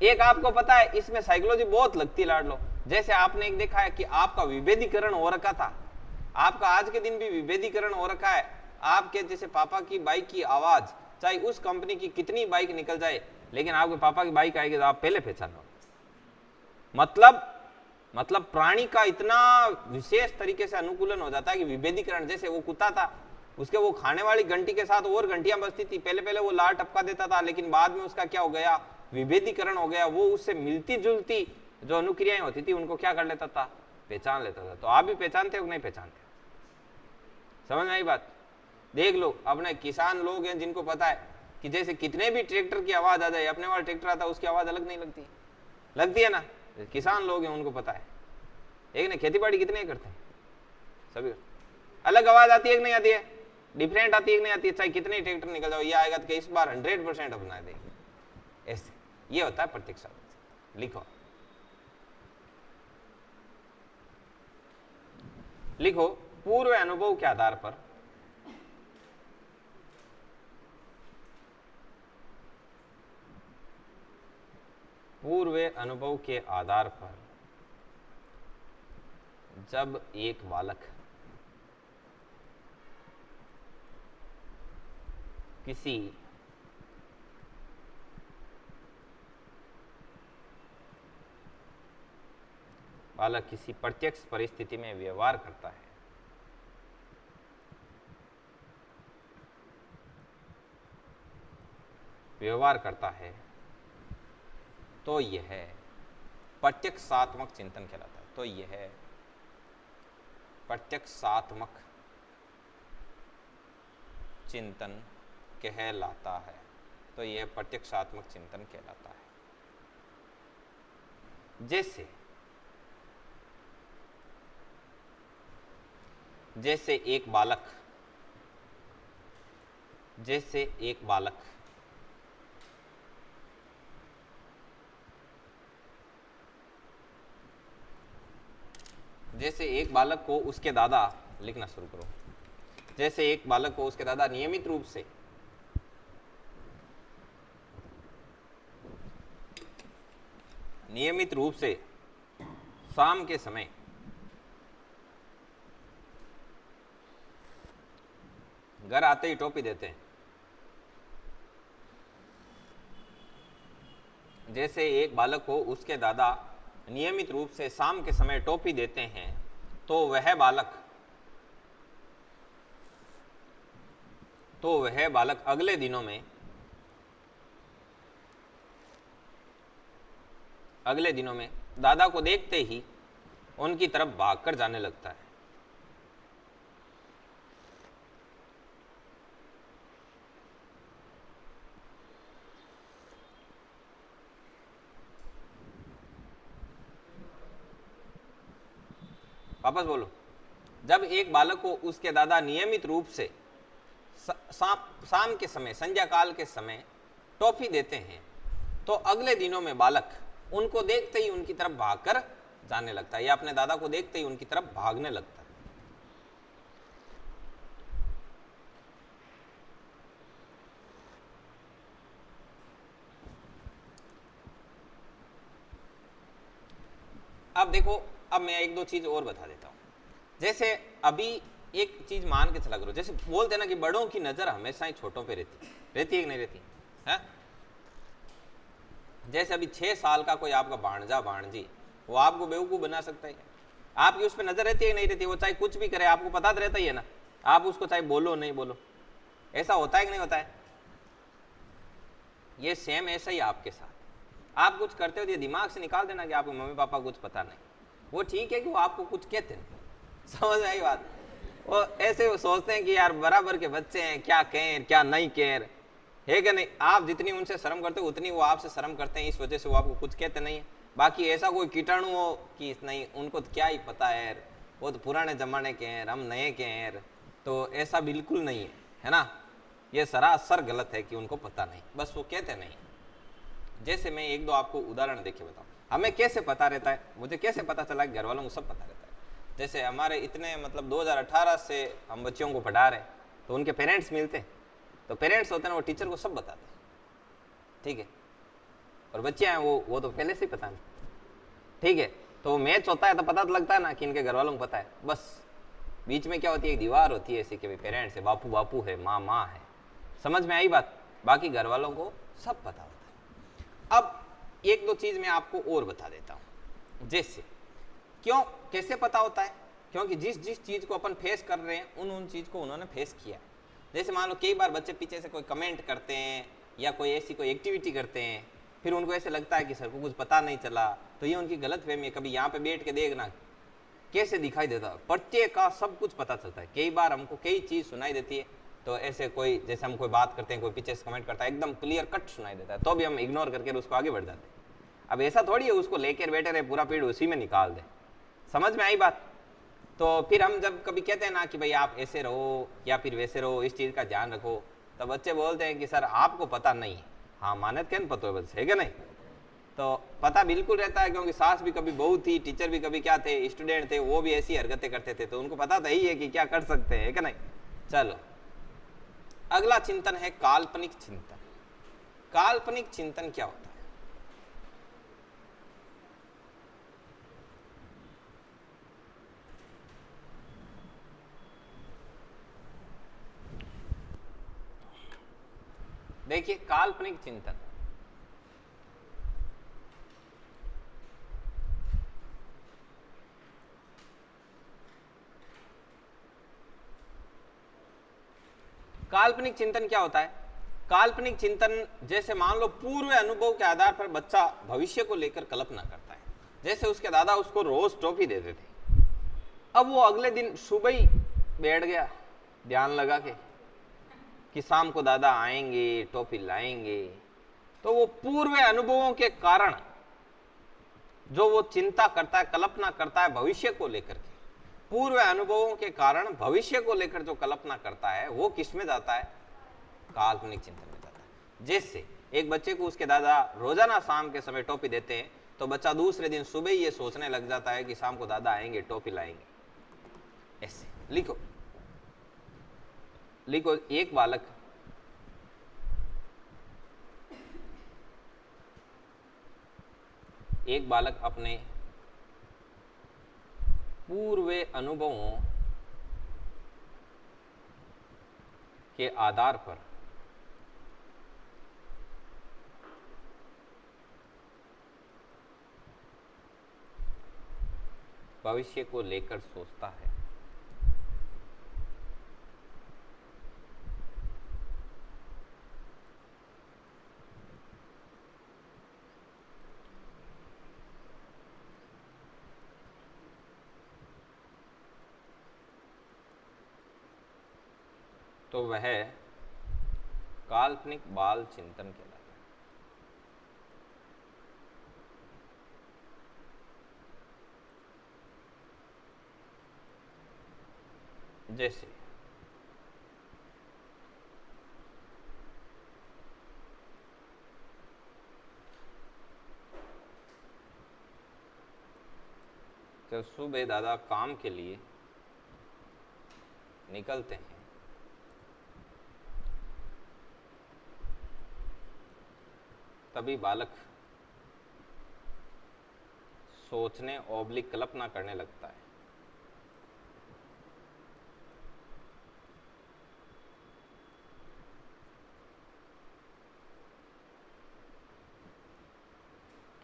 एक आपको पता है इसमें साइकोलॉजी बहुत लगती है लाडलो। जैसे आपने एक देखा है कि आपका विभेदीकरण हो रखा था, आपका आज के दिन भी विभेदीकरण हो रखा है। आपके जैसे पापा की बाइक की आवाज, चाहे उस कंपनी की कितनी बाइक निकल जाए, लेकिन आपके पापा की बाइक आएगी तो आप पहले पहचानो। मतलब प्राणी का इतना विशेष तरीके से अनुकूलन हो जाता है कि विभेदीकरण, जैसे वो कुत्ता था, उसके वो खाने वाली घंटी के साथ और घंटियां बजती थी, पहले पहले वो लार टपका देता था, लेकिन बाद में उसका क्या हो गया, विभेदीकरण हो गया, वो उससे मिलती जुलती जो अनुक्रियाएं होती थी उनको क्या कर लेता था, पहचान लेता था। तो आप भी पहचानते हो कि नहीं पहचानते? समझ में आई बात? देख लो, अपने किसान लोग हैं जिनको पता है कि जैसे कितने भी ट्रैक्टर की आवाज आ जाए, अपने वाला ट्रैक्टर आता है उसकी आवाज अलग नहीं लगती, लगती है ना? किसान लोग हैं उनको पता है। एक ने खेती बाड़ी कितने करते हैं, सभी अलग आवाज आती है कि नहीं आती है, डिफरेंट आती है कि नहीं आती है, चाहे कितने ट्रैक्टर निकल जाओ, ये आएगा तो इस बार 100% अपना देंगे। ऐसे ये होता है प्रत्यक्ष। लिखो लिखो, पूर्व अनुभव के आधार पर जब एक बालक किसी प्रत्यक्ष परिस्थिति में व्यवहार करता है तो यह प्रत्यक्षात्मक चिंतन कहलाता है। तो यह प्रत्यक्षात्मक चिंतन कहलाता है। तो यह प्रत्यक्षात्मक चिंतन कहलाता है। जैसे एक बालक को उसके दादा, लिखना शुरू करो, जैसे एक बालक को उसके दादा नियमित रूप से शाम के समय घर आते ही टोपी देते हैं, जैसे एक बालक को उसके दादा नियमित रूप से शाम के समय टोपी देते हैं, तो वह बालक अगले दिनों में दादा को देखते ही उनकी तरफ भागकर जाने लगता है। वापस बोलो, जब एक बालक को उसके दादा नियमित रूप से शाम के समय, संध्या काल के समय टॉफी देते हैं, तो अगले दिनों में बालक उनको देखते ही उनकी तरफ भागकर जाने लगता है, या अपने दादा को देखते ही उनकी तरफ भागने लगता है। अब देखो, अब मैं एक दो चीज और बता देता हूं। जैसे अभी एक चीज मान के चला करो, जैसे बोलते ना कि बड़ों की नजर हमेशा ही छोटों पे रहती है कि नहीं रहती है? जैसे अभी 6 साल का कोई आपका भांजा भांजी, वो आपको बेवकूफ बना सकता है, आपकी उस पर नजर रहती है कि नहीं रहती? वो चाहे कुछ भी करे आपको पता तो रहता ही है ना, आप उसको चाहे बोलो नहीं बोलो, ऐसा होता है कि नहीं होता है? ये सेम ऐसा ही आपके साथ, आप कुछ करते हो तो दिमाग से निकाल देना कि आपको मम्मी पापा कुछ पता नहीं। वो ठीक है कि वो आपको कुछ कहते हैं, समझ में आई बात? वो ऐसे वो सोचते हैं कि यार बराबर के बच्चे हैं, क्या कहें क्या नहीं कहें, है कि नहीं? आप जितनी उनसे शर्म करते हो उतनी वो आपसे शर्म करते हैं, इस वजह से वो आपको कुछ कहते नहीं है। बाकी ऐसा कोई कीटाणु हो कि नहीं, उनको तो क्या ही पता है, वो तो पुराने जमाने के हैं, हम नए के हैं, तो ऐसा बिल्कुल नहीं है ना? ये सरासर गलत है कि उनको पता नहीं, बस वो कहते नहीं। जैसे मैं एक दो आपको उदाहरण देके बताऊं, हमें कैसे पता रहता है, मुझे कैसे पता चला, घर वालों को सब पता रहता है। जैसे हमारे इतने 2018 से हम बच्चों को पढ़ा रहे हैं, तो उनके पेरेंट्स मिलते हैं, तो पेरेंट्स होते हैं वो टीचर को सब बताते हैं, ठीक है? और बच्चे हैं वो तो पहले से ही पता नहीं, ठीक है? तो मैच होता है तो पता तो लगता है ना कि इनके घर वालों को पता है। बस बीच में क्या होती है, एक दीवार होती है ऐसी कि पेरेंट्स है, बापू बापू है, माँ माँ है। समझ में आई बात? बाकी घर वालों को सब पता होता है। अब एक दो चीज मैं आपको और बता देता हूं। जैसे क्यों, कैसे पता होता है? क्योंकि जिस जिस चीज को अपन फेस कर रहे हैं उन चीज को उन्होंने फेस किया है। जैसे मान लो कई बार बच्चे पीछे से कोई कमेंट करते हैं या कोई ऐसी कोई एक्टिविटी करते हैं, फिर उनको ऐसे लगता है कि सर को कुछ पता नहीं चला, तो ये उनकी गलत फहमी है। कभी यहाँ पे बैठ के देखना कैसे दिखाई देता है, प्रत्येक का सब कुछ पता चलता है। कई बार हमको कई चीज सुनाई देती है, तो ऐसे कोई जैसे हम कोई बात करते हैं, कोई पीछे से कमेंट करता है, एकदम क्लियर कट सुनाई देता है, तो भी हम इग्नोर करके उसको आगे बढ़ जाते हैं। अब ऐसा थोड़ी है उसको लेकर बैठे रहे, पूरा पीरियड उसी में निकाल दे। समझ में आई बात? तो फिर हम जब कभी कहते हैं ना कि भाई आप ऐसे रहो या फिर वैसे रहो, इस चीज का ध्यान रखो, तो बच्चे बोलते हैं कि सर आपको पता नहीं है। हाँ, मानत क्या पता है बस, है क्या नहीं? तो पता बिल्कुल रहता है, क्योंकि सास भी कभी बहू थी, टीचर भी कभी क्या थे, स्टूडेंट थे, वो भी ऐसी हरकतें करते थे, तो उनको पता तो ही है कि क्या कर सकते हैं, क्या नहीं? चलो, अगला चिंतन है काल्पनिक चिंतन। काल्पनिक चिंतन क्या होता है? देखिए, काल्पनिक चिंतन काल्पनिक चिंतन क्या होता है? काल्पनिक चिंतन जैसे मान लो पूर्व अनुभव के आधार पर बच्चा भविष्य को लेकर कल्पना करता है। जैसे उसके दादा उसको रोज टॉफी देते थे, अब वो अगले दिन सुबह ही बैठ गया ध्यान लगा के कि शाम को दादा आएंगे, टॉफी लाएंगे। तो वो पूर्व अनुभवों के कारण जो वो चिंता करता है, कल्पना करता है भविष्य को लेकर के, पूर्व अनुभवों के कारण भविष्य को लेकर जो कल्पना करता है, वो किस में जाता है? काल्पनिक चिंतन में जाता है। जैसे एक बच्चे को उसके दादा रोजाना शाम के समय टॉफी देते हैं, तो बच्चा दूसरे दिन सुबह ही ये सोचने लग जाता है कि शाम को दादा आएंगे, टॉफी लाएंगे। ऐसे लिखो, लिखो, एक बालक अपने पूर्व अनुभवों के आधार पर भविष्य को लेकर सोचता है। तो वह काल्पनिक बाल चिंतन कहलाता है। जैसे जब सुबह दादा काम के लिए निकलते हैं, तभी बालक सोचने ओब्लिक कल्पना करने लगता है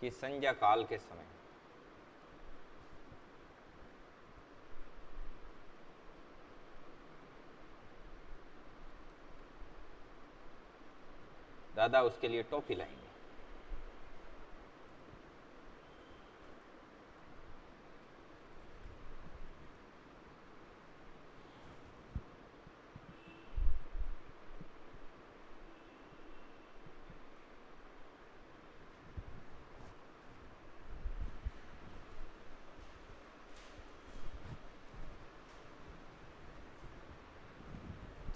कि संध्या काल के समय दादा उसके लिए टॉफी लाएंगे।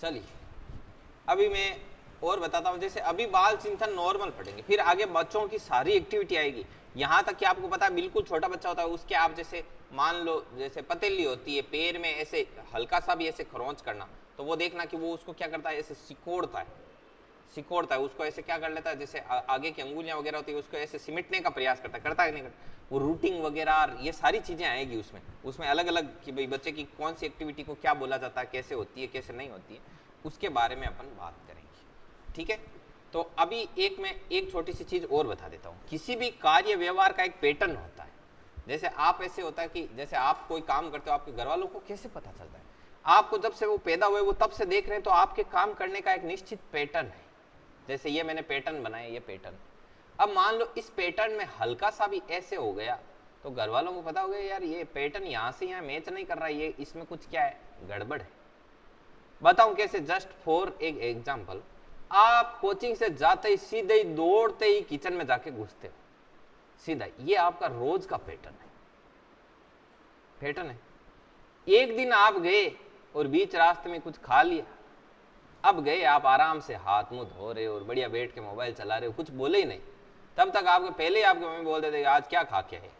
चलिए, अभी मैं और बताता हूं। जैसे अभी बाल चिंतन नॉर्मल पढ़ेंगे, फिर आगे बच्चों की सारी एक्टिविटी आएगी। यहां तक कि आपको पता है बिल्कुल छोटा बच्चा होता है, उसके आप जैसे मान लो जैसे पतीली होती है, पैर में ऐसे हल्का सा भी ऐसे खरोंच करना, तो वो देखना कि वो उसको क्या करता है, ऐसे सिकोड़ता है उसको, ऐसे क्या कर लेता है, जैसे आगे की अंगुलियां वगैरह होती है उसको ऐसे सिमटने का प्रयास करता है नहीं करता। वो रूटिंग वगैरह ये सारी चीजें आएगी उसमें अलग अलग कि भाई बच्चे की कौन सी एक्टिविटी को क्या बोला जाता है, कैसे होती है, कैसे नहीं होती है, उसके बारे में अपन बात करेंगे। ठीक है, तो अभी मैं एक छोटी सी चीज और बता देता हूँ। किसी भी कार्य व्यवहार का एक पैटर्न होता है। जैसे आप ऐसे होता है कि जैसे आप कोई काम करते हो, आपके घर वालों को कैसे पता चलता है? आपको जब से वो पैदा हुए वो तब से देख रहे हैं, तो आपके काम करने का एक निश्चित पैटर्न है। जैसे ये मैंने पैटर्न बनाया, ये पैटर्न। अब मान लो इस पैटर्न में हल्का सा भी ऐसे हो गया तो घर वालों को पता हो गया यार ये पैटर्न यहाँ से यहाँ मैच नहीं कर रहा है, ये इसमें कुछ क्या है, गड़बड़ है। बताऊं कैसे? जस्ट फॉर एक एग्जाम्पल, आप कोचिंग से जाते ही सीधे ही दौड़ते ही किचन में जाके घुसते हो सीधा, ये आपका रोज का पैटर्न है। एक दिन आप गए और बीच रास्ते में कुछ खा लिया, अब गए आप आराम से हाथ मुंह धो रहे हो और बढ़िया बैठ के मोबाइल चला रहे हो, कुछ बोले ही नहीं, तब तक आपके पहले ही आपकी मम्मी बोल देते आज क्या खा के है।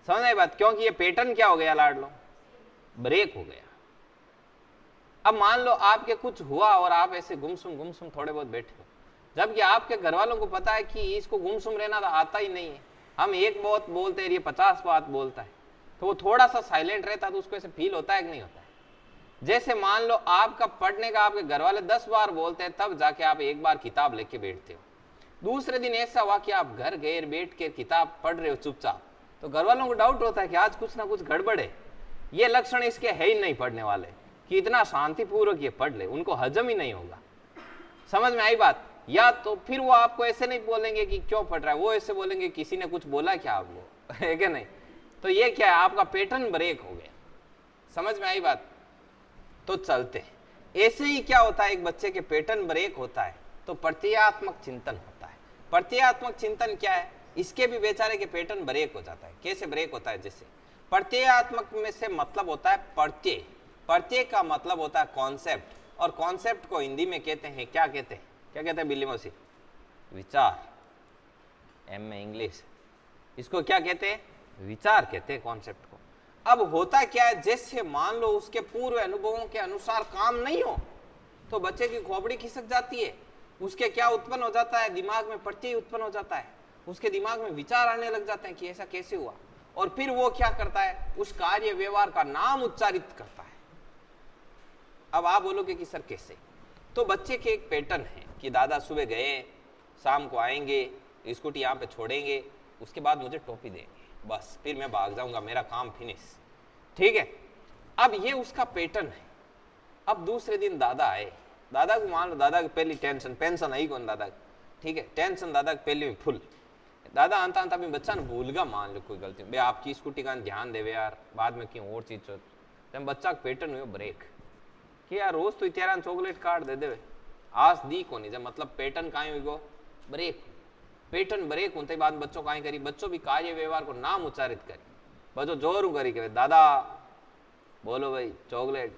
समझ आई बात? क्योंकि ये पैटर्न क्या हो गया लाडलो, ब्रेक हो गया। अब मान लो आपके कुछ हुआ और आप ऐसे गुमसुम थोड़े बहुत बैठे हो, जबकि आपके घर वालों को पता है कि इसको गुमसुम रहना तो आता ही नहीं है, हम एक बात बोलते हैं ये 50 बात बोलता है, तो वो थोड़ा सा साइलेंट रहता है तो उसको ऐसे फील होता है कि नहीं होता है? जैसे मान लो आपका पढ़ने का आपके घर वाले 10 बार बोलते हैं, तब जाके आप एक बार किताब लेके बैठते हो। दूसरे दिन ऐसा हुआ कि आप घर गए बैठ के किताब पढ़ रहे हो चुपचाप, तो घर वालों को डाउट होता है कि आज कुछ ना कुछ गड़बड़ है, ये लक्षण इसके है ही नहीं पढ़ने वाले कि इतना शांतिपूर्वक ये पढ़ ले, उनको हजम ही नहीं होगा। समझ में आई बात? या तो फिर वो आपको ऐसे नहीं बोलेंगे कि क्यों पढ़ रहा है, वो ऐसे बोलेंगे किसी ने कुछ बोला क्या आपको, है क्या नहीं? तो ये क्या है, आपका पैटर्न ब्रेक हो गया। समझ में आई बात? तो चलते हैं। ऐसे ही क्या होता है, एक बच्चे के पैटर्न ब्रेक होता है तो प्रत्ययात्मक चिंतन होता है। प्रत्ययात्मक चिंतन क्या है? इसके भी बेचारे के पैटर्न ब्रेक हो जाता है। कैसे ब्रेक होता है? जैसे प्रत्ययात्मक में से मतलब होता है प्रत्यय, प्रत्यय का मतलब होता है कॉन्सेप्ट, और कॉन्सेप्ट को हिंदी में कहते हैं, क्या कहते हैं, क्या कहते हैं बिल्ली मौसी? विचार। एम में इंग्लिश, इसको क्या कहते हैं? विचार कहते हैं कॉन्सेप्ट को। अब होता क्या है, जैसे मान लो उसके पूर्व अनुभवों के अनुसार काम नहीं हो तो बच्चे की खोपड़ी खिसक जाती है, उसके क्या उत्पन्न हो जाता है, दिमाग में प्रत्यय उत्पन्न हो जाता है, उसके दिमाग में विचार आने लग जाते हैं कि ऐसा कैसे हुआ, और फिर वो क्या करता है, उस कार्य व्यवहार का नाम उच्चारित करता है। अब आप बोलोगे कि सर कैसे? तो बच्चे के एक पैटर्न है कि दादा सुबह गए, शाम को आएंगे, स्कूटी यहाँ पे छोड़ेंगे, उसके बाद मुझे टोपी देंगे, बस फिर मैं भाग जाऊंगा, मेरा काम फिनिश। ठीक है, अब ये उसका पैटर्न है। अब दूसरे दिन दादा आए, दादा को मान लो दादा की पहली टेंशन, पेंशन आई कौन दादा, ठीक है, टेंशन दादा की पहली में फुल। दादा आंता आंता भी बच्चा ने भूल गया, मान लो कोई गलती, बे आपकी स्कूटी का ध्यान देवे यार, बाद में क्यों और चीज चो। जब बच्चा का पैटर्न हुआ ब्रेक कि यार रोज तो तेरा चॉकलेट कार्ड दे देवे, आज दी को नहीं, जब मतलब पैटर्न कहाँ हुई गो ब्रेक। पैटर्न ब्रेक होते बाद बच्चों कहीं करी, बच्चों भी कार्य व्यवहार को नाम उच्चारित करी, बच्चों जोर करी के दादा बोलो भाई चॉकलेट,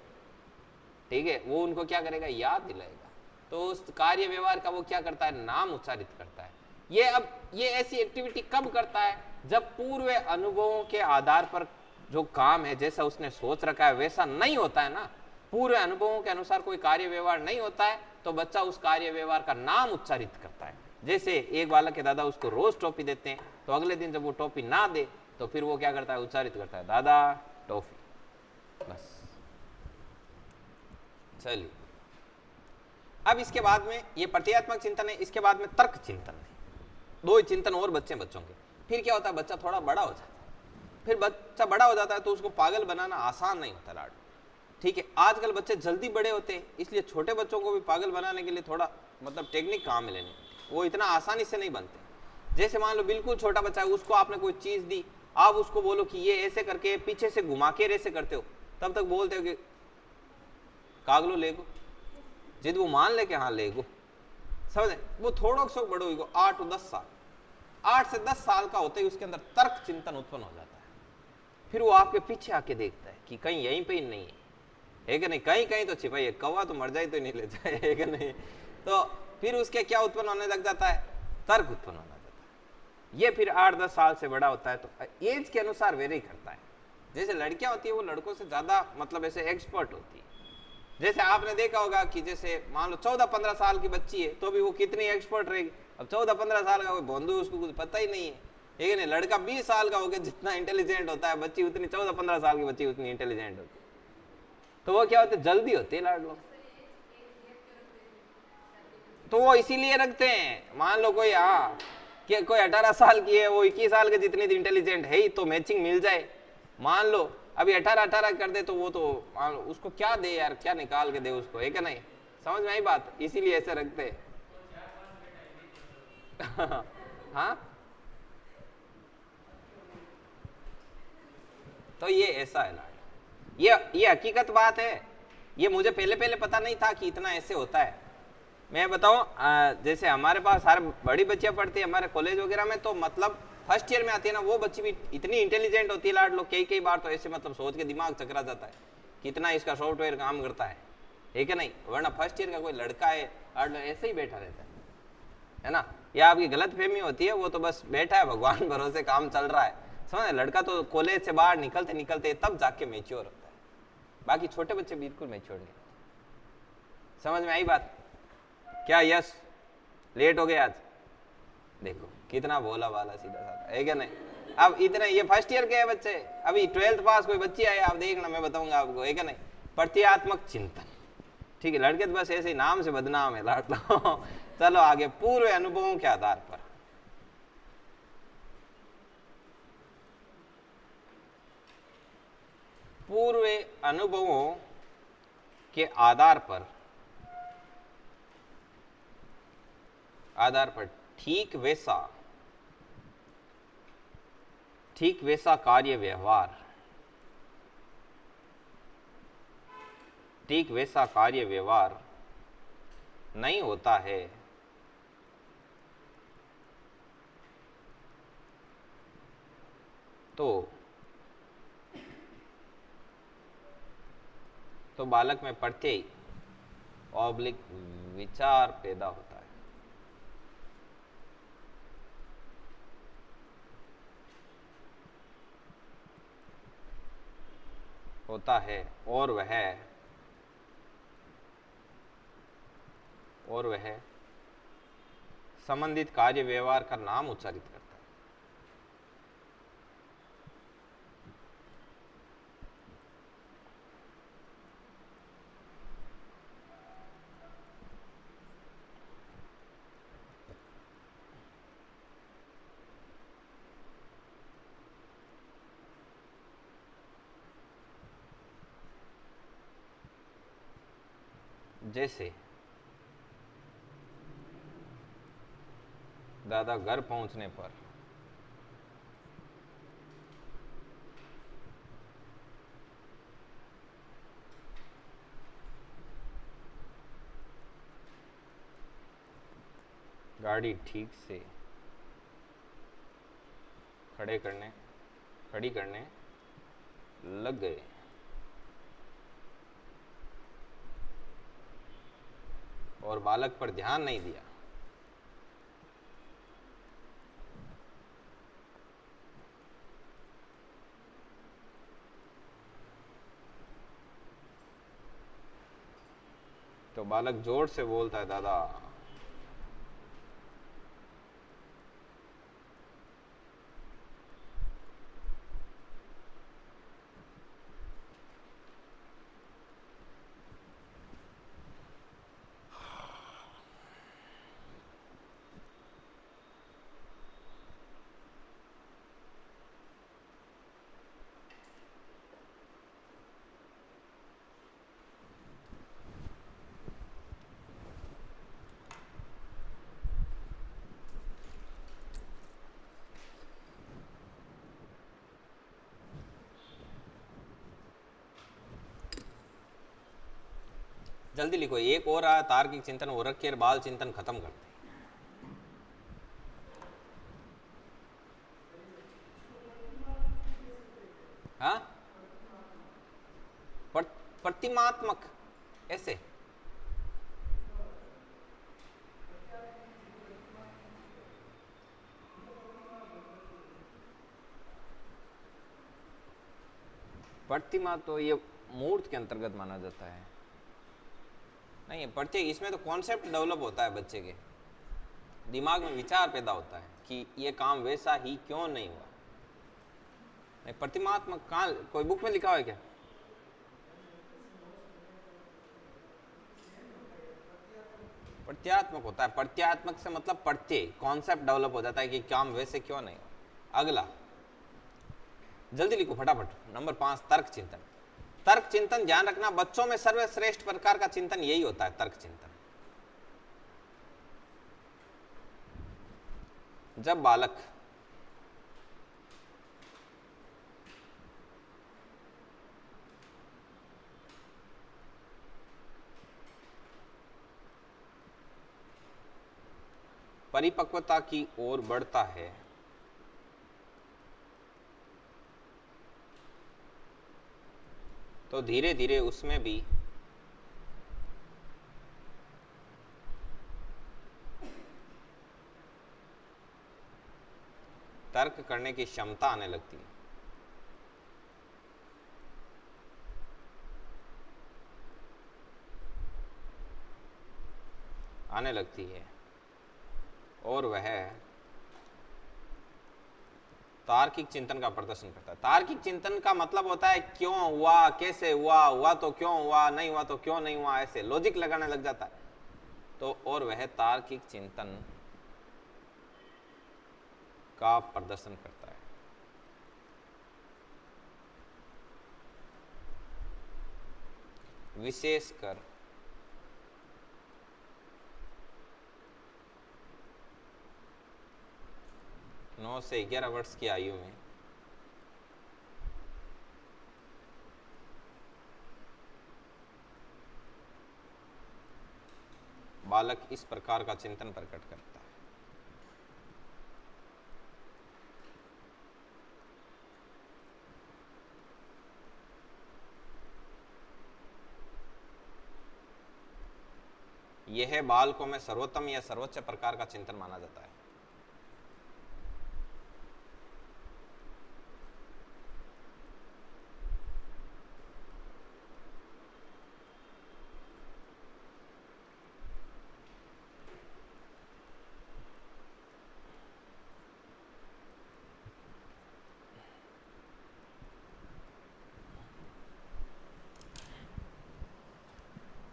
ठीक है, वो उनको क्या करेगा, याद दिलाएगा। तो उस कार्य व्यवहार का वो क्या करता है, नाम उच्चारित करता है। ये अब ये ऐसी एक्टिविटी कब करता है, जब पूर्व अनुभवों के आधार पर जो काम है जैसा उसने सोच रखा है वैसा नहीं होता है ना, पूर्व अनुभवों के अनुसार कोई कार्य व्यवहार नहीं होता है, तो बच्चा उस कार्य व्यवहार का नाम उच्चारित करता है। जैसे एक बालक के दादा उसको रोज टॉफी देते हैं, तो अगले दिन जब वो टॉफी ना दे तो फिर वो क्या करता है, उच्चारित करता है दादा टॉफी, बस। चलिए, अब इसके बाद में ये प्रत्ययात्मक चिंतन है, इसके बाद में तर्क चिंतन है। दो ही चिंतन और बच्चों के। फिर क्या होता है, बच्चा थोड़ा बड़ा हो जाता है। फिर बच्चा बड़ा हो जाता है तो उसको पागल बनाना आसान नहीं होता लाडू, ठीक है। आजकल बच्चे जल्दी बड़े होते हैं, इसलिए छोटे बच्चों को भी पागल बनाने के लिए थोड़ा मतलब टेक्निक काम में लेनी, वो इतना आसानी से नहीं बनते। जैसे मान लो बिल्कुल छोटा बच्चा है, उसको आपने कोई चीज दी, आप उसको बोलो कि ये ऐसे करके पीछे से घुमा के ऐसे करते हो, तब तक बोलते हो कि कागलो लेगो, जिद वो मान ले के हाँ लेगो, समझे। वो थोड़ा सा बड़ो हो 8 से 10 साल, 8 से 10 साल का होते ही उसके अंदर तर्क चिंतन उत्पन्न हो जाता है। फिर वो आपके पीछे आके देखता है कि कहीं यहीं पे ही नहीं है कि नहीं, कहीं कहीं तो छिपाई है, कौवा तो मर जाए तो नहीं ले जाए, है कि नहीं। तो फिर उसके क्या उत्पन्न होने लग जाता है, तर्क उत्पन्न होने लग जाता है। ये फिर 8-10 साल से बड़ा होता है तो एज के अनुसार वेरी करता है। जैसे लड़कियां होती है वो लड़कों से ज्यादा मतलब ऐसे एक्सपर्ट होती है। जैसे आपने देखा होगा कि जैसे मान लो 14-15 साल की बच्ची है तो भी वो कितनी एक्सपर्ट रहेगी। अब 14-15 साल का कोई बंधु, उसको कुछ पता ही नहीं है, ठीक है। लड़का 20 साल का होकर जितना इंटेलिजेंट होता है, बच्ची उतनी 14-15 साल की बच्ची उतनी इंटेलिजेंट होती है। तो वो क्या होते, जल्दी होती है लाड लोग। तो वो इसीलिए रखते हैं। मान लो कोई कि कोई 18 साल की है, वो 21 साल के जितनी इंटेलिजेंट है ही, तो मैचिंग मिल जाए। मान लो अभी 18 कर दे, तो वो तो मान लो उसको क्या दे यार, क्या निकाल के दे उसको, है क्या नहीं? समझ में आई बात? इसीलिए ऐसे रखते हैं। हाँ, तो ये ऐसा है ना, ये हकीकत बात है। ये मुझे पहले पहले पता नहीं था कि इतना ऐसे होता है। मैं बताऊं, जैसे हमारे पास हर बड़ी बच्चियां पढ़ती है हमारे कॉलेज वगैरह में, तो मतलब फर्स्ट ईयर में आती है ना, वो बच्ची भी इतनी इंटेलिजेंट होती है लाड लो, कई कई बार तो ऐसे मतलब सोच के दिमाग चकरा जाता है कितना इसका सॉफ्टवेयर काम करता है, ठीक है नहीं? वरना फर्स्ट ईयर का कोई लड़का है लाड लो ऐसे ही बैठा रहता है ना? या आपकी गलत फहमी होती है, वो तो बस बैठा है भगवान भरोसे काम चल रहा है। समझ, लड़का तो कॉलेज से बाहर निकलते निकलते तब जाके मेच्योर होता है, बाकी छोटे बच्चे बिल्कुल मेच्योर नहीं। समझ में आई बात? क्या यस लेट हो गया आज? देखो कितना भोला वाला सीधा साधा है क्या नहीं? अब इतने ये फर्स्ट ईयर के हैं बच्चे, अभी 12th पास कोई बच्ची आए, आप देखना मैं बताऊंगा आपको, है क्या नहीं? प्रत्यात्मक चिंतन, ठीक है? लड़के तो बस ऐसे ही नाम से बदनाम है लाट लो। चलो आगे, पूर्व अनुभवों के आधार पर। पूर्व अनुभवों के आधार पर ठीक वैसा कार्य व्यवहार नहीं होता है, तो बालक में प्रत्यय ऑब्लिक विचार पैदा होता है और वह संबंधित कार्य व्यवहार का नाम उच्चारित करता है। जैसे दादा घर पहुंचने पर गाड़ी ठीक से खड़ी करने लग गए, और बालक पर ध्यान नहीं दिया, तो बालक जोर से बोलता है दादा। जल्दी लिखो, एक और तार्किक चिंतन वो रख के बाल चिंतन खत्म करते हैं। हाँ, प्रतिमात्मक ऐसे प्रतिमा तो ये मूर्त के अंतर्गत माना जाता है। नहीं, प्रत्येक इसमें तो कॉन्सेप्ट डेवलप होता है, बच्चे के दिमाग में विचार पैदा होता है कि ये काम वैसा ही क्यों नहीं हुआ। नहीं, प्रतिमात्मक कहाँ कोई बुक में लिखा हुआ है क्या? प्रत्यात्मक होता है। प्रत्यात्मक से मतलब प्रत्यय, कॉन्सेप्ट डेवलप हो जाता है कि काम वैसे क्यों नहीं हो। अगला जल्दी लिखो फटाफट, नंबर 5 तर्क चिंतन। तर्क चिंतन, ध्यान रखना बच्चों में सर्वश्रेष्ठ प्रकार का चिंतन यही होता है, तर्क चिंतन। जब बालक परिपक्वता की ओर बढ़ता है तो धीरे धीरे उसमें भी तर्क करने की क्षमता आने लगती है। आने लगती है और वह तार्किक चिंतन का प्रदर्शन करता है। तार्किक चिंतन का मतलब होता है क्यों हुआ, कैसे हुआ, हुआ तो क्यों हुआ, नहीं हुआ तो क्यों नहीं हुआ, ऐसे लॉजिक लगाने लग जाता है। तो और वह तार्किक चिंतन का प्रदर्शन करता है। विशेषकर 9 से 11 वर्ष की आयु में बालक इस प्रकार का चिंतन प्रकट करता है। यह बालकों में सर्वोत्तम या सर्वोच्च प्रकार का चिंतन माना जाता है।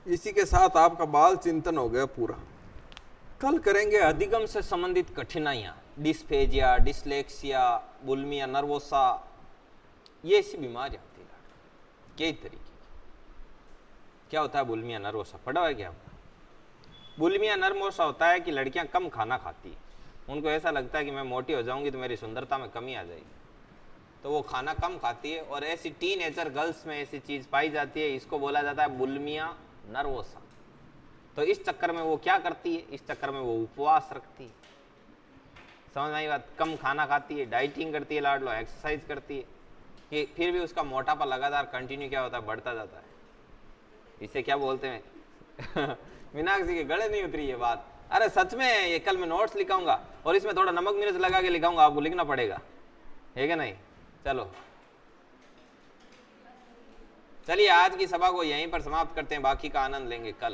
इसी के साथ आपका बाल चिंतन हो गया पूरा। कल करेंगे अधिगम से संबंधित कठिनाइयां, डिस्फेजिया, डिसलेक्सिया, बुलिमिया नर्वोसा, ये ऐसी बीमारी आती है कई तरीके की। क्या होता है बुलिमिया नर्वोसा, पढ़ा है क्या आपने? बुलिमिया नर्वोसा होता है कि लड़कियां कम खाना खाती है, उनको ऐसा लगता है कि मैं मोटी हो जाऊंगी तो मेरी सुंदरता में कमी आ जाएगी, तो वो खाना कम खाती है। और ऐसी टीनएजर गर्ल्स में ऐसी चीज पाई जाती है, इसको बोला जाता है बुलिमिया नर्वोसा। तो इस चक्कर में वो क्या करती है, इस चक्कर में वो उपवास रखती है, समझ में आई बात? कम खाना खाती है, डाइटिंग करती है, लाड लो एक्सरसाइज करती है, कि फिर भी उसका मोटापा लगातार कंटिन्यू क्या होता है, बढ़ता जाता है। इसे क्या बोलते हैं मीनाक्षी के गले नहीं उतरी ये बात। अरे सच में, ये कल मैं नोट्स लिखाऊंगा और इसमें थोड़ा नमक मिर्च लगा के लिखाऊंगा, आपको लिखना पड़ेगा, है क्या नहीं? चलो चलिए आज की सभा को यहीं पर समाप्त करते हैं, बाकी का आनंद लेंगे कल।